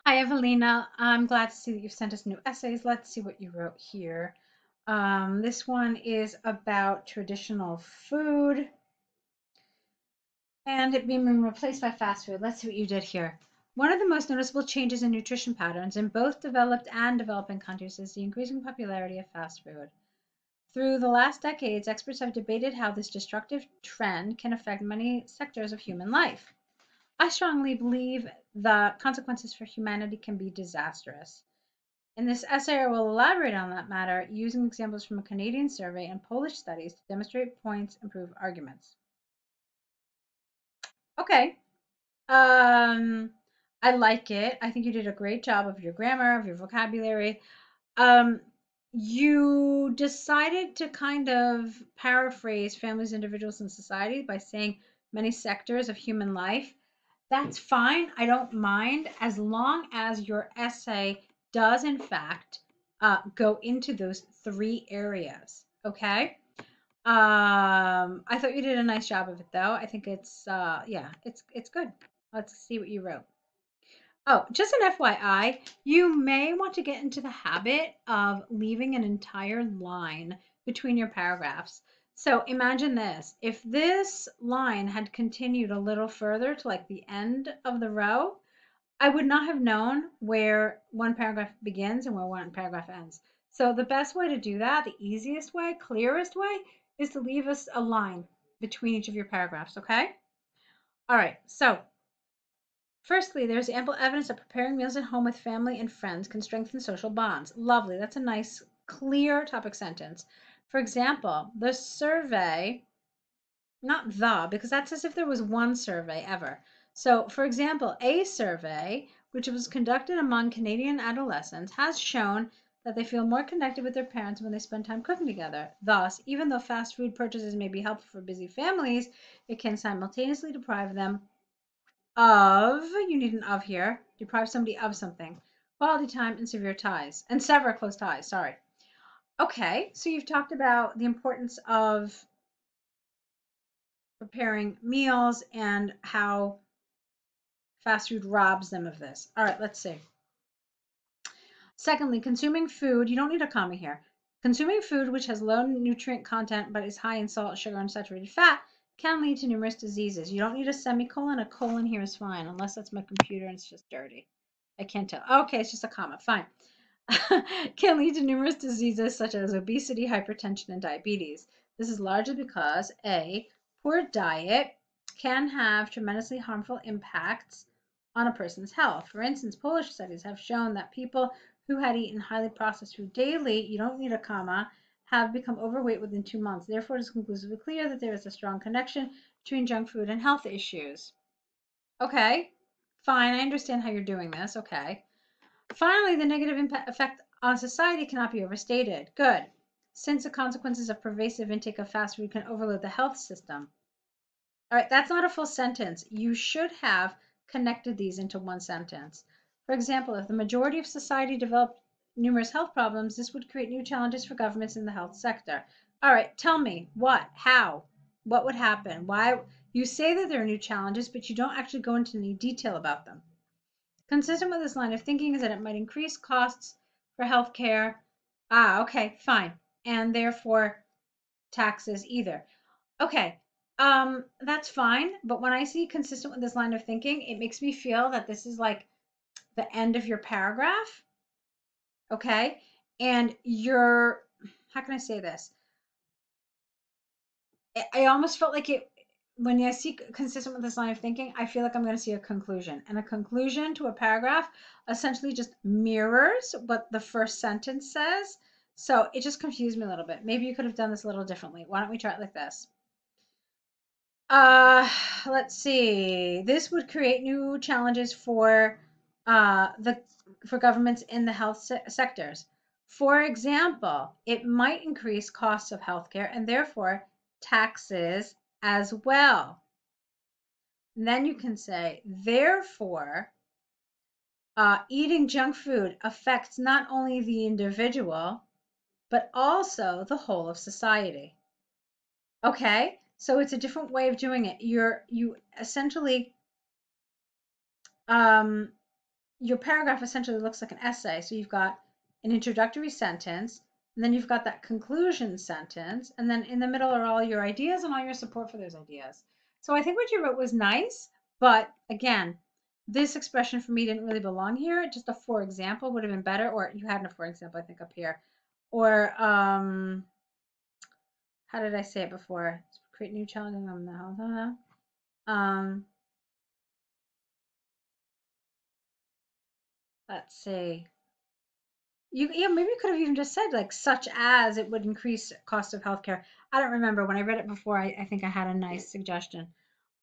Hi, Evelina. I'm glad to see that you've sent us new essays. Let's see what you wrote here. This one is about traditional food and it being replaced by fast food. Let's see what you did here. One of the most noticeable changes in nutrition patterns in both developed and developing countries is the increasing popularity of fast food. Through the last decades, experts have debated how this destructive trend can affect many sectors of human life. I strongly believe the consequences for humanity can be disastrous. In this essay, I will elaborate on that matter using examples from a Canadian survey and Polish studies to demonstrate points and prove arguments. Okay. Um, I like it. I think you did a great job of your grammar, of your vocabulary. Um, you decided to kind of paraphrase families, individuals, and society by saying many sectors of human life. That's fine. I don't mind as long as your essay does, in fact, go into those three areas. Okay. I thought you did a nice job of it, though. I think yeah, it's good. Let's see what you wrote. Oh, just an FYI, you may want to get into the habit of leaving an entire line between your paragraphs. So imagine this. If this line had continued a little further to like the end of the row, I would not have known where one paragraph begins and where one paragraph ends. So the best way to do that, the easiest way, clearest way, is to leave us a line between each of your paragraphs, okay? All right, so firstly, there's ample evidence that preparing meals at home with family and friends can strengthen social bonds. Lovely. That's a nice, clear topic sentence. For example, the survey, not the, because that's as if there was one survey ever. So, for example, a survey, which was conducted among Canadian adolescents, has shown that they feel more connected with their parents when they spend time cooking together. Thus, even though fast food purchases may be helpful for busy families, it can simultaneously deprive them of, you need an of here, deprive somebody of something. Quality time and severe ties, and sever close ties, sorry. Okay, so you've talked about the importance of preparing meals and how fast food robs them of this. All right, let's see. Secondly, consuming food, you don't need a comma here. Consuming food which has low nutrient content but is high in salt, sugar, and saturated fat can lead to numerous diseases. You don't need a semicolon. A colon here is fine, unless that's my computer and it's just dirty. I can't tell. Okay, it's just a comma. Fine. Can lead to numerous diseases such as obesity, hypertension, and diabetes. This is largely because A, poor diet can have tremendously harmful impacts on a person's health. For instance, Polish studies have shown that people who had eaten highly processed food daily, you don't need a comma, have become overweight within 2 months. Therefore, it is conclusively clear that there is a strong connection between junk food and health issues. Okay, fine, I understand how you're doing this. Okay. Finally, the negative effect on society cannot be overstated. Good. Since the consequences of pervasive intake of fast food can overload the health system. All right, that's not a full sentence. You should have connected these into one sentence. For example, if the majority of society developed numerous health problems, this would create new challenges for governments in the health sector. All right, tell me what, how, what would happen? Why? You say that there are new challenges, but you don't actually go into any detail about them. Consistent with this line of thinking is that it might increase costs for healthcare. Ah, okay, fine. And therefore taxes either. Okay, that's fine. But when I see consistent with this line of thinking, it makes me feel that this is like the end of your paragraph. Okay. And you're, how can I say this? I almost felt like it, when I see consistent with this line of thinking, I feel like I'm going to see a conclusion. And a conclusion to a paragraph essentially just mirrors what the first sentence says. So it just confused me a little bit. Maybe you could have done this a little differently. Why don't we try it like this? Uh, let's see. This would create new challenges the for governments in the health sectors. For example, it might increase costs of healthcare and therefore taxes as well. And then you can say, therefore, eating junk food affects not only the individual, but also the whole of society. Okay, so it's a different way of doing it. You essentially um, your paragraph essentially looks like an essay. So you've got an introductory sentence, and then you've got that conclusion sentence, and then in the middle are all your ideas and all your support for those ideas. So I think what you wrote was nice, but again, this expression for me didn't really belong here. Just a for example would have been better, or you had a for example, I think, up here. Or how did I say it before? Create new challenges on the let's see. Maybe you could have even just said like such as it would increase cost of healthcare. I don't remember. When I read it before, I think I had a nice suggestion.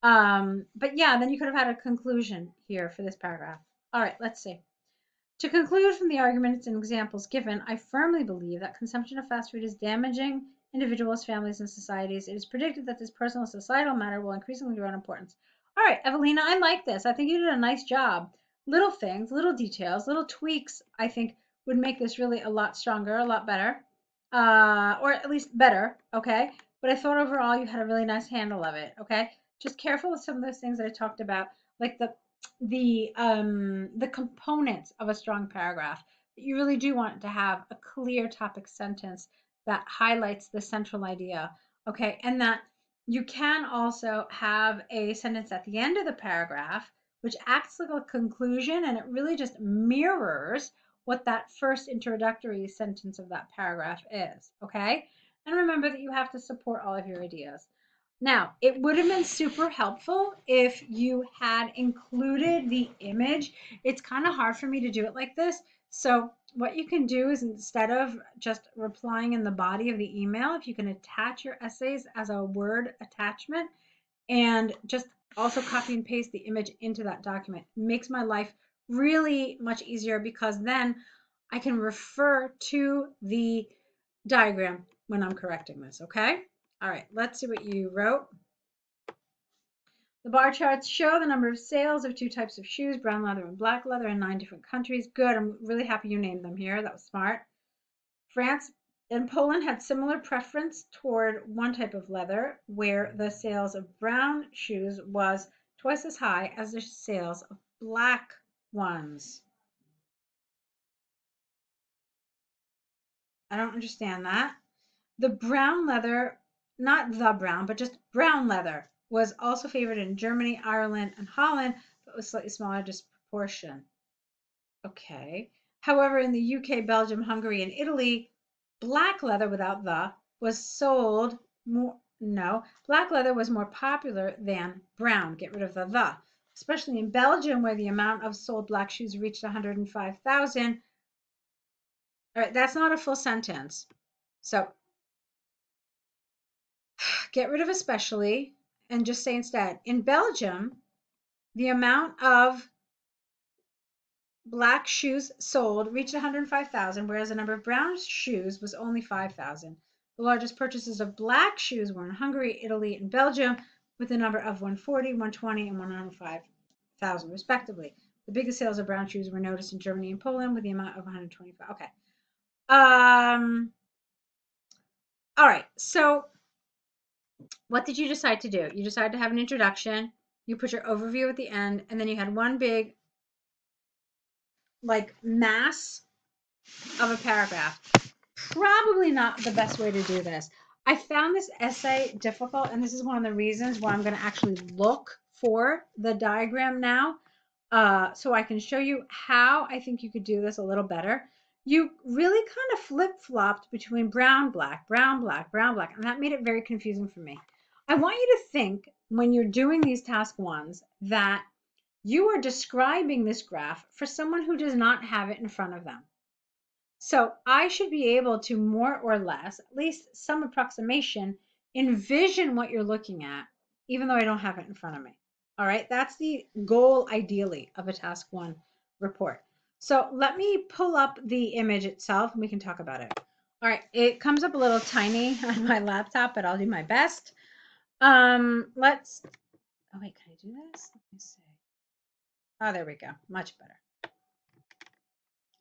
But yeah, then you could have had a conclusion here for this paragraph. All right, let's see. To conclude from the arguments and examples given, I firmly believe that consumption of fast food is damaging individuals, families, and societies. It is predicted that this personal and societal matter will increasingly grow in importance. All right, Evelina, I like this. I think you did a nice job. Little things, little details, little tweaks, I think would make this really a lot stronger, a lot better, or at least better, okay? But I thought overall you had a really nice handle of it, okay? Just careful with some of those things that I talked about, like the components of a strong paragraph. You really do want to have a clear topic sentence that highlights the central idea, okay? And that you can also have a sentence at the end of the paragraph which acts like a conclusion, and it really just mirrors what that first introductory sentence of that paragraph is, okay? And remember that you have to support all of your ideas. Now, it would have been super helpful if you had included the image. It's kind of hard for me to do it like this. So what you can do is, instead of just replying in the body of the email, if you can attach your essays as a Word attachment and just also copy and paste the image into that document, it makes my life really much easier, because then I can refer to the diagram when I'm correcting this, okay? All right, let's see what you wrote. The bar charts show the number of sales of two types of shoes, brown leather and black leather, in 9 different countries. Good, I'm really happy you named them here. That was smart. France and Poland had similar preference toward one type of leather, where the sales of brown shoes was twice as high as the sales of black ones. I don't understand that. The brown leather, not the brown, but just brown leather, was also favored in Germany, Ireland, and Holland, but was slightly smaller disproportion. Okay. However, in the UK, Belgium, Hungary, and Italy, black leather without the was sold more. No, black leather was more popular than brown. Get rid of the. Especially in Belgium, where the amount of sold black shoes reached 105,000. All right, that's not a full sentence. So get rid of especially and just say instead, in Belgium, the amount of black shoes sold reached 105,000, whereas the number of brown shoes was only 5,000. The largest purchases of black shoes were in Hungary, Italy, and Belgium, with a number of 140, 120, and 105,000, respectively. The biggest sales of brown shoes were noticed in Germany and Poland, with the amount of 125. Okay. All right. So what did you decide to do? You decided to have an introduction. You put your overview at the end, and then you had one big, like, mass of a paragraph. Probably not the best way to do this. I found this essay difficult, and this is one of the reasons why I'm going to actually look for the diagram now, so I can show you how I think you could do this a little better. You really kind of flip-flopped between brown, black, brown, black, brown, black, and that made it very confusing for me. I want you to think, when you're doing these task ones, that you are describing this graph for someone who does not have it in front of them. So I should be able to more or less, at least some approximation, envision what you're looking at, even though I don't have it in front of me. All right, that's the goal, ideally, of a task one report. So let me pull up the image itself and we can talk about it. All right, it comes up a little tiny on my laptop, but I'll do my best. Oh wait, can I do this? Let me see. Oh, there we go, much better.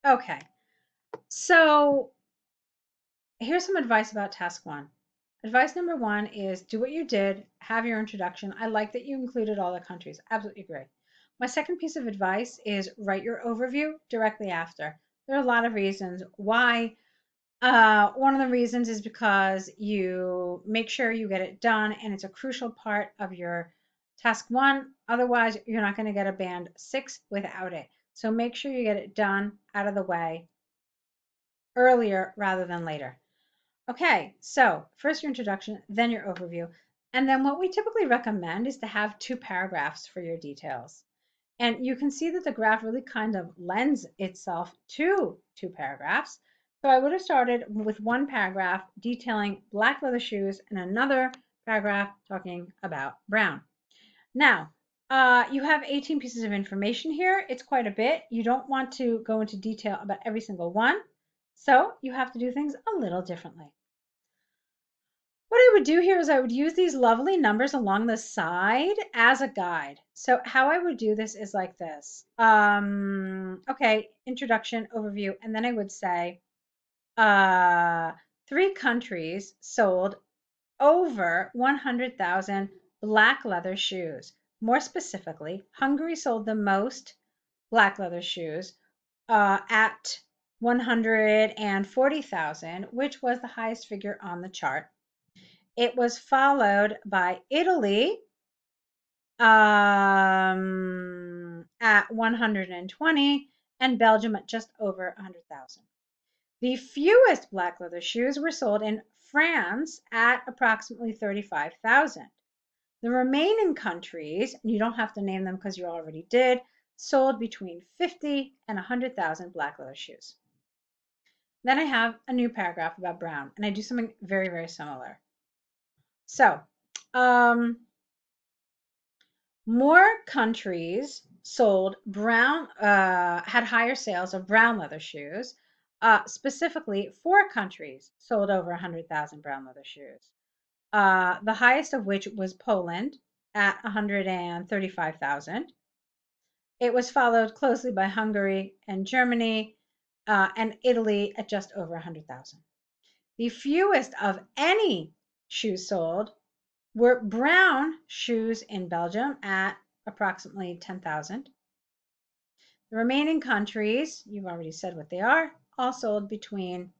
Okay, so here's some advice about task one. Advice number one is do what you did, have your introduction. I like that you included all the countries. Absolutely great. My second piece of advice is write your overview directly after. There are a lot of reasons why. One of the reasons is because you make sure you get it done, and it's a crucial part of your task one. Otherwise, you're not going to get a band 6 without it. So make sure you get it done out of the way earlier rather than later. Okay, so first your introduction, then your overview. And then what we typically recommend is to have 2 paragraphs for your details. And you can see that the graph really kind of lends itself to 2 paragraphs. So I would have started with 1 paragraph detailing black leather shoes and another paragraph talking about brown. Now, you have 18 pieces of information here. It's quite a bit. You don't want to go into detail about every single one. So you have to do things a little differently. What I would do here is I would use these lovely numbers along the side as a guide. So how I would do this is like this. Okay, introduction, overview, and then I would say 3 countries sold over 100,000 black leather shoes. More specifically, Hungary sold the most black leather shoes at 140,000, which was the highest figure on the chart. It was followed by Italy at 120 and Belgium at just over 100,000. The fewest black leather shoes were sold in France at approximately 35,000. The remaining countries, and you don't have to name them because you already did, sold between 50 and 100,000 black leather shoes. Then I have a new paragraph about brown, and I do something very, very similar. So, more countries sold brown, had higher sales of brown leather shoes. Specifically, 4 countries sold over 100,000 brown leather shoes. The highest of which was Poland at 135,000. It was followed closely by Hungary and Germany, and Italy at just over 100,000. The fewest of any shoes sold were brown shoes in Belgium at approximately 10,000. The remaining countries, you've already said what they are, all sold between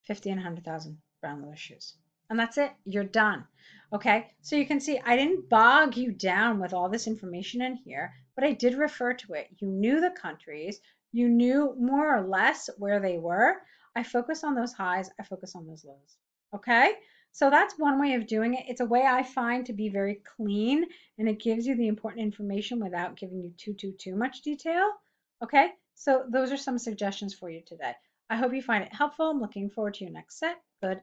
50 and 100,000 brown leather shoes. And that's it. You're done. Okay. So you can see I didn't bog you down with all this information in here, but I did refer to it. You knew the countries. You knew more or less where they were. I focus on those highs. I focus on those lows. Okay. So that's one way of doing it. It's a way I find to be very clean, and it gives you the important information without giving you too much detail. Okay. So those are some suggestions for you today. I hope you find it helpful. I'm looking forward to your next set. Good